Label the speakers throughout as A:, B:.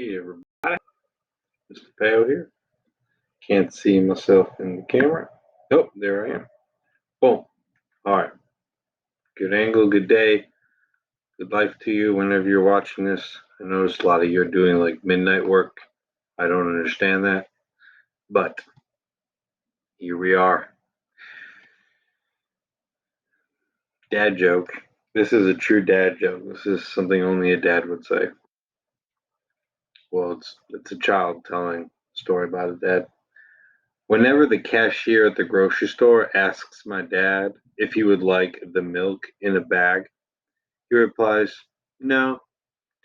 A: Hey everybody, Mr. Pale here. Can't see myself in the camera. Oh, there I am. Boom. Alright. Good angle, good day, good life to you whenever you're watching this. I notice a lot of you are doing like midnight work. I don't understand that. But here we are. Dad joke. This is a true dad joke. This is something only a dad would say. Well, it's a child telling a story about a dad. Whenever the cashier at the grocery store asks my dad if he would like the milk in a bag, he replies, "No,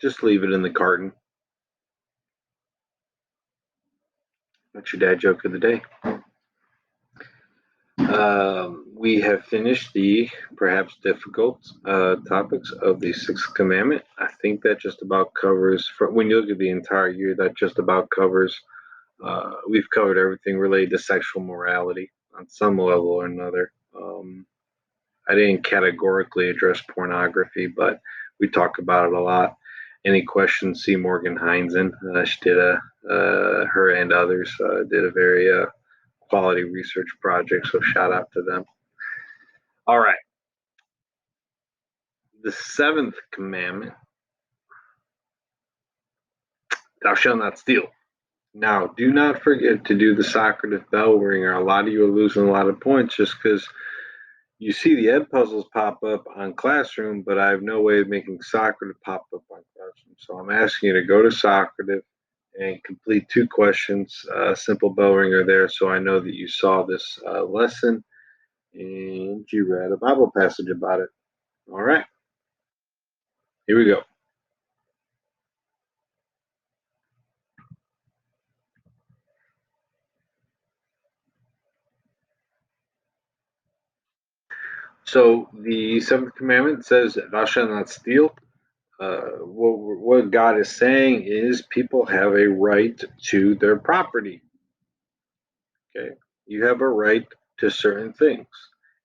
A: just leave it in the carton." That's your dad joke of the day. We have finished the perhaps difficult topics of the Sixth Commandment. I think that just about covers, when you look at the entire year, that just about covers. We've covered everything related to sexual morality on some level or another. I didn't categorically address pornography, but we talk about it a lot. Any questions? See Morgan Heinzen. She did her and others did a very quality research project, so shout out to them. All right. The seventh commandment, thou shalt not steal. Now, do not forget to do the Socrative bell ringer. A lot of you are losing a lot of points just because you see the ed puzzles pop up on Classroom, but I have no way of making Socrative pop up on Classroom. So I'm asking you to go to Socrative and complete 2 questions, simple bell ringer there, so I know that you saw this lesson and you read a Bible passage about it. All right, here we go. So the seventh commandment says, "Thou shalt not steal." What God is saying is people have a right to their property. Okay, you have a right to certain things.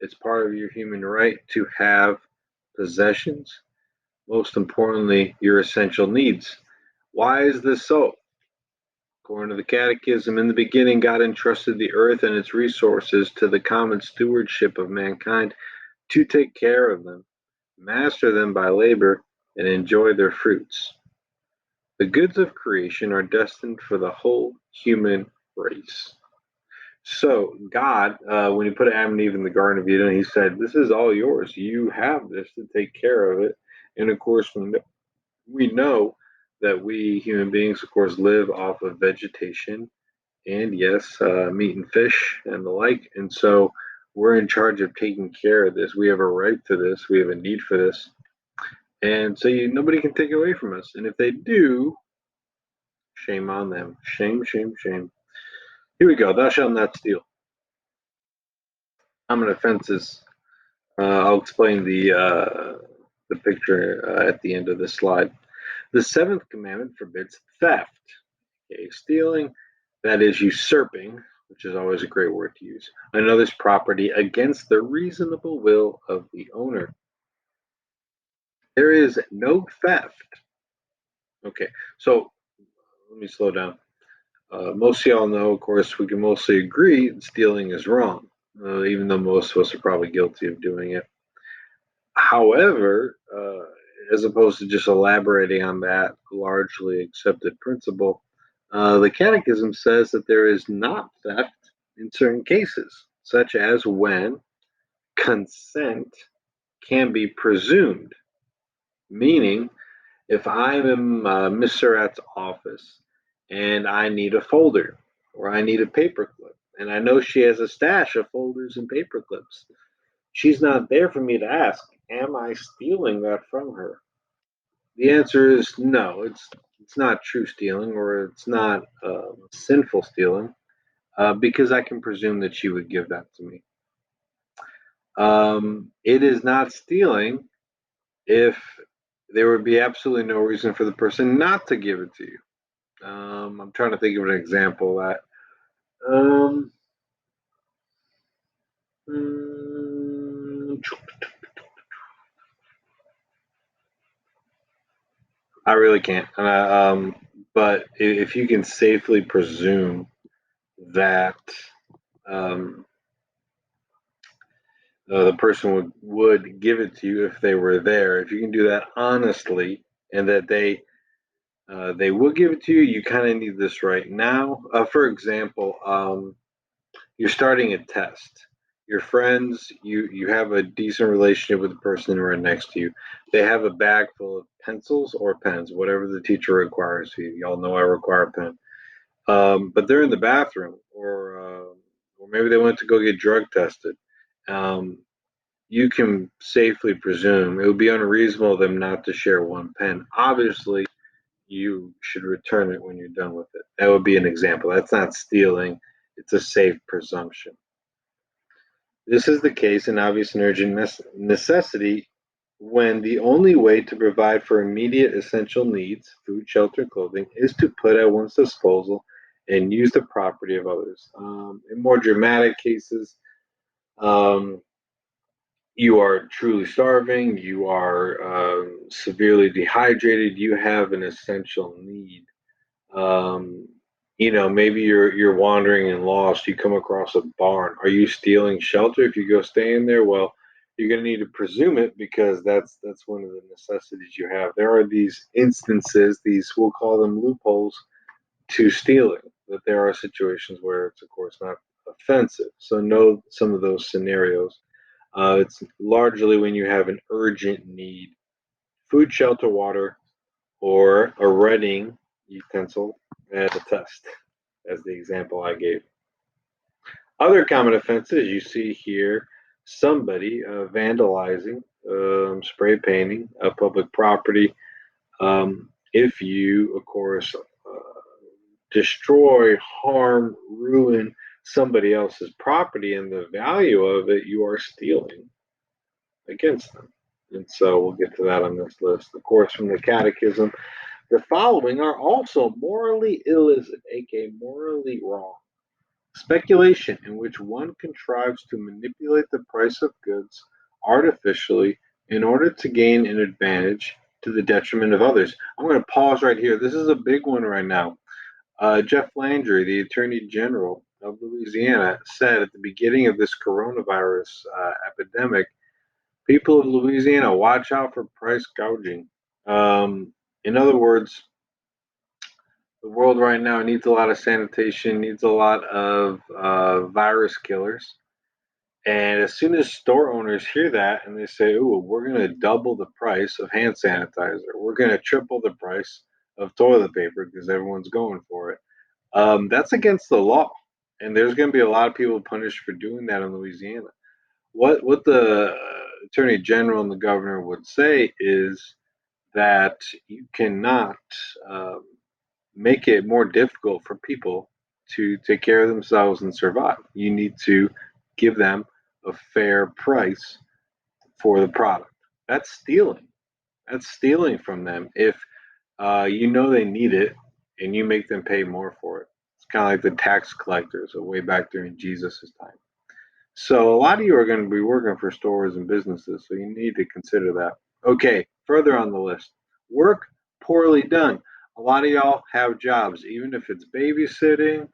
A: It's part of your human right to have possessions. Most importantly, your essential needs. Why is this so? According to the Catechism, in the beginning, God entrusted the earth and its resources to the common stewardship of mankind to take care of them, master them by labor, and enjoy their fruits. The goods of creation are destined for the whole human race. So, God, when He put Adam and Eve in the Garden of Eden, He said, "This is all yours. You have this to take care of it." And of course, we know that we human beings, of course, live off of vegetation and, yes, meat and fish and the like. And so we're in charge of taking care of this. We have a right to this. We have a need for this. And so nobody can take it away from us. And if they do, shame on them. Shame, shame, shame. Here we go. Thou shalt not steal. Common offenses. I'll explain the picture at the end of this slide. The seventh commandment forbids theft. Okay, stealing, that is usurping, which is always a great word to use, another's property against the reasonable will of the owner. There is no theft. Okay, so let me slow down. Most of y'all know, of course, we can mostly agree that stealing is wrong, even though most of us are probably guilty of doing it. However, as opposed to just elaborating on that largely accepted principle, the Catechism says that there is not theft in certain cases, such as when consent can be presumed, meaning if I'm in Miss Surratt's office and I need a folder or I need a paperclip, and I know she has a stash of folders and paperclips, she's not there for me to ask, am I stealing that from her? The answer is no. It's not true stealing, or it's not sinful stealing, because I can presume that she would give that to me. It is not stealing if there would be absolutely no reason for the person not to give it to you. I'm trying to think of an example of that. Um, mm, I really can't. But if you can safely presume that um, the person would give it to you if they were there, if you can do that honestly, and that they will give it to you, you kind of need this right now. For example, you're starting a test. Your friends, you have a decent relationship with the person right next to you. They have a bag full of pencils or pens, whatever the teacher requires. Y'all know I require a pen. But they're in the bathroom, or maybe they went to go get drug tested. Um, you can safely presume it would be unreasonable of them not to share one pen. Obviously, you should return it when you're done with it. That would be an example. That's not stealing, it's a safe presumption. This is the case in obvious and urgent necessity when the only way to provide for immediate essential needs, food, shelter, clothing, is to put at one's disposal and use the property of others. In more dramatic cases, um, you are truly starving, you are severely dehydrated, you have an essential need. Um, maybe you're wandering and lost. You come across a barn. Are you stealing shelter if you go stay in there? Well, you're going to need to presume it because that's one of the necessities you have. There are these instances, these we'll call them loopholes to stealing. That there are situations where it's of course not offensive. So know some of those scenarios. It's largely when you have an urgent need: food, shelter, water, or a writing utensil at a test, as the example I gave. Other common offenses you see here: somebody vandalizing, spray painting a public property. If you, of course, destroy, harm, ruin somebody else's property and the value of it, you are stealing against them. And so we'll get to that on this list. Of course, from the Catechism, the following are also morally illicit, aka morally wrong: speculation, in which one contrives to manipulate the price of goods artificially in order to gain an advantage to the detriment of others. I'm going to pause right here. This is a big one right now. Jeff Landry, the Attorney General of Louisiana, said at the beginning of this coronavirus epidemic, people of Louisiana, watch out for price gouging. In other words, the world right now needs a lot of sanitation, needs a lot of virus killers. And as soon as store owners hear that and they say, "Ooh, we're going to double the price of hand sanitizer, we're going to triple the price of toilet paper because everyone's going for it," that's against the law. And there's going to be a lot of people punished for doing that in Louisiana. What the attorney general and the governor would say is that you cannot um, make it more difficult for people to take care of themselves and survive. You need to give them a fair price for the product. That's stealing. That's stealing from them if you know they need it and you make them pay more for it. It's kind of like the tax collectors way back during Jesus' time. So a lot of you are going to be working for stores and businesses, so you need to consider that. Okay, further on the list: work poorly done. A lot of y'all have jobs, even if it's babysitting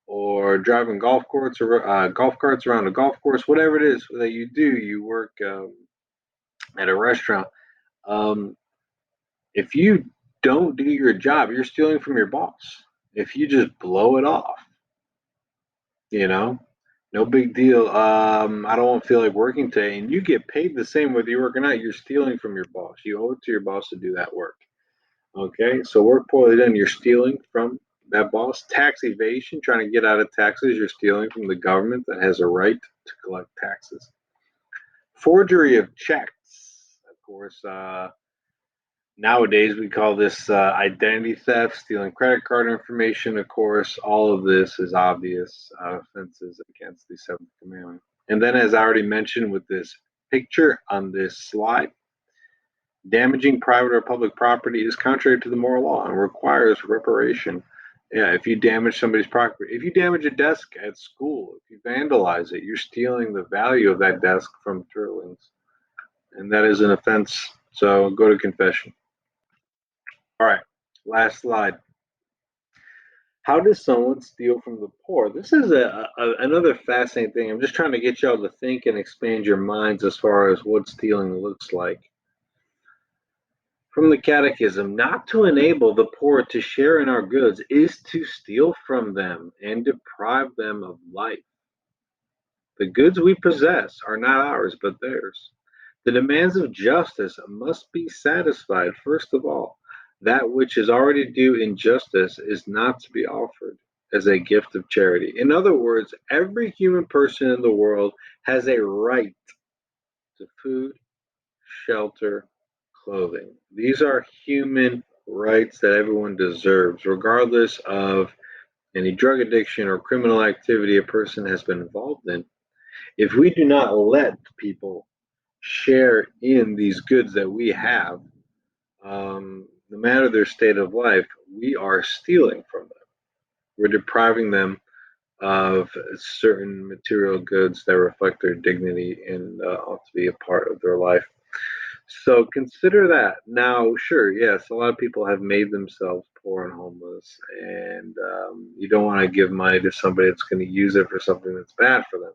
A: or driving golf carts around a golf course, whatever it is that you do. You work at a restaurant. Um, if you don't do your job, you're stealing from your boss. If you just blow it off, you know, no big deal. I don't feel like working today, and you get paid the same whether you work or not. You're stealing from your boss. You owe it to your boss to do that work. Okay, so work poorly done, you're stealing from that boss. Tax evasion, trying to get out of taxes, you're stealing from the government that has a right to collect taxes. Forgery of checks, of course. Nowadays, we call this identity theft, stealing credit card information. Of course, all of this is obvious offenses against the seventh commandment. And then, as I already mentioned with this picture on this slide, damaging private or public property is contrary to the moral law and requires reparation. Yeah, if you damage somebody's property, if you damage a desk at school, if you vandalize it, you're stealing the value of that desk from Turlings. And that is an offense. So go to confession. All right, last slide. How does someone steal from the poor? This is another fascinating thing. I'm just trying to get y'all to think and expand your minds as far as what stealing looks like. From the Catechism, not to enable the poor to share in our goods is to steal from them and deprive them of life. The goods we possess are not ours, but theirs. The demands of justice must be satisfied first of all. That which is already due in justice is not to be offered as a gift of charity. In other words, every human person in the world has a right to food, shelter, clothing. These are human rights that everyone deserves, regardless of any drug addiction or criminal activity a person has been involved in. If we do not let people share in these goods that we have, no matter their state of life, we are stealing from them. We're depriving them of certain material goods that reflect their dignity and ought to be a part of their life. So consider that. Now, sure, yes, a lot of people have made themselves poor and homeless, and you don't want to give money to somebody that's going to use it for something that's bad for them.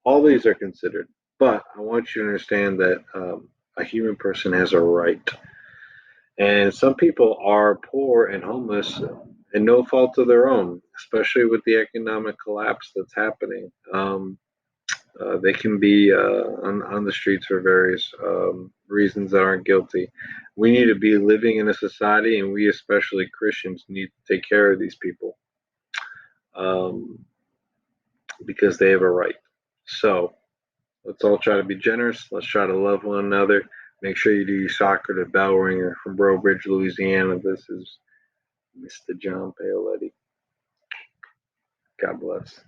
A: All these are considered, but I want you to understand that a human person has a right, and some people are poor and homeless and no fault of their own, especially with the economic collapse that's happening. They can be on the streets for various reasons that aren't guilty. We need to be living in a society, and we, especially Christians, need to take care of these people um, because they have a right. So let's all try to be generous. Let's try to love one another. Make sure you do your soccer to bell ringer from Breaux Bridge, Louisiana. This is Mr. John Paoletti. God bless.